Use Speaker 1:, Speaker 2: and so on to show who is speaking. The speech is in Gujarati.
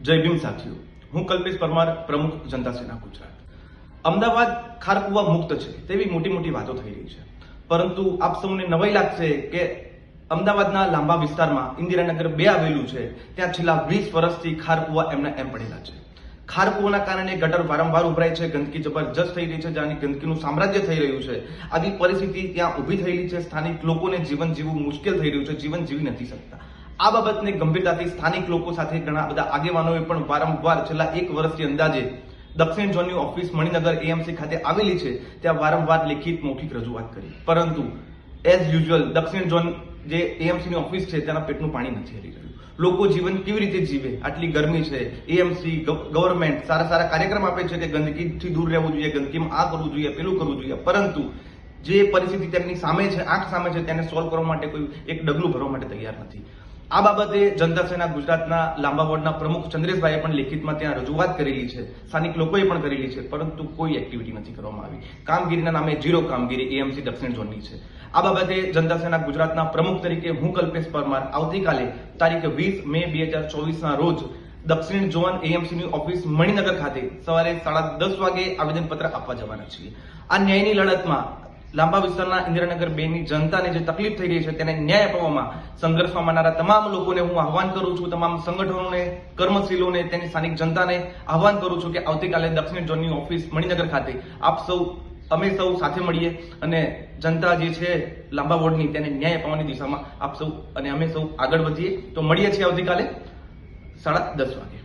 Speaker 1: જય ભીમ સાથીઓ, હું કલ્પેશ પરમાર, પ્રમુખ જનતા સેના ગુજરાત. અમદાવાદ ખારકુવા મુક્ત છે તેવી મોટી મોટી વાતો થઈ રહી છે, પરંતુ આપ સૌને નવાઈ લાગશે કે અમદાવાદના લાંબા વિસ્તારમાં ઇન્દિરાનગર 2 આવેલું છે, ત્યાં છેલ્લા 20 વર્ષથી ખારકુવા એમના એમ પડેલા છે. ખારકુવાના કારણે ગટર વારંવાર ઉભરાય છે, ગંદકી જબરજસ્ત થઈ રહી છે, જ્યાંની ગંદકીનું સામ્રાજ્ય થઈ રહ્યું છે. આવી પરિસ્થિતિ ત્યાં ઊભી થયેલી છે. સ્થાનિક લોકોને જીવન જીવવું મુશ્કેલ થઈ રહ્યું છે, જીવન જીવી નથી શકતા. આ બાબતને ગંભીરતાથી સ્થાનિક લોકો સાથે ઘણા બધા આગેવાનોએ પણ વારંવાર છેલ્લા 1 વર્ષથી અંદાજે દક્ષિણ ઝોનની ઓફિસ મણિનગર એએમસી ખાતે આવેલી છે, ત્યાં વારંવાર લેખિત મૌખિક રજૂઆત કરી, પરંતુ એઝ યુઝ્યુઅલ દક્ષિણ ઝોન જે એએમસીની ઓફિસ છે તેના પેટનું પાણી નથી હલી રહ્યું. લોકો જીવન કેવી રીતે જીવે? આટલી ગરમી છે, એએમસી ગવર્મેન્ટ સારા કાર્યક્રમ આપે છે કે ગંદકીથી દૂર રહેવું જોઈએ, ગંદકીમાં આ કરવું જોઈએ, પેલું કરવું જોઈએ, પરંતુ જે પરિસ્થિતિ તેમની સામે છે, આંખ સામે છે, તેને સોલ્વ કરવા માટે કોઈ એક ડગલું ભરવા માટે તૈયાર નથી. આ બાબતે જનતા સેના ગુજરાતના લાંબા વોર્ડના પ્રમુખ ચંદ્રેશભાઈએ પણ લેખિતમાં ત્યાં રજૂઆત કરેલી છે, સ્થાનિક લોકોએ પણ કરેલી છે, પરંતુ કોઈ એક્ટિવિટી નથી કરવામાં આવી. કામગીરીના નામે ઝીરો કામગીરી એએમસી દક્ષિણ ઝોનની છે. આ બાબતે જનતા સેના ગુજરાતના પ્રમુખ તરીકે હું કલ્પેશ પરમાર આવતીકાલે તારીખ 20 મે 2024ના રોજ દક્ષિણ ઝોન એએમસીની ઓફિસ મણિનગર ખાતે સવારે 10:30 વાગે આવેદનપત્ર આપવા જવાના છીએ. આ ન્યાયની લડતમાં લાંબા વિસ્તારના ઇન્દિરાનગર 2ની જનતાને જે તકલીફ થઈ રહી છે તેને ન્યાય અપાવવામાં સંઘર્ષમાં માનનારા તમામ લોકોને હું આહવાન કરું છું, તમામ સંગઠનોને, કર્મશીલોને, તેની સ્થાનિક જનતાને આહવાન કરું છું કે આવતીકાલે દક્ષિણ ઝોનની ઓફિસ મણિનગર ખાતે અમે સૌ સાથે મળીએ અને જનતા જે છે લાંબા વોર્ડની તેને ન્યાય અપાવવાની દિશામાં આપ સૌ અને અમે સૌ આગળ વધીએ. તો મળીએ છીએ આવતીકાલે 10:30 વાગે.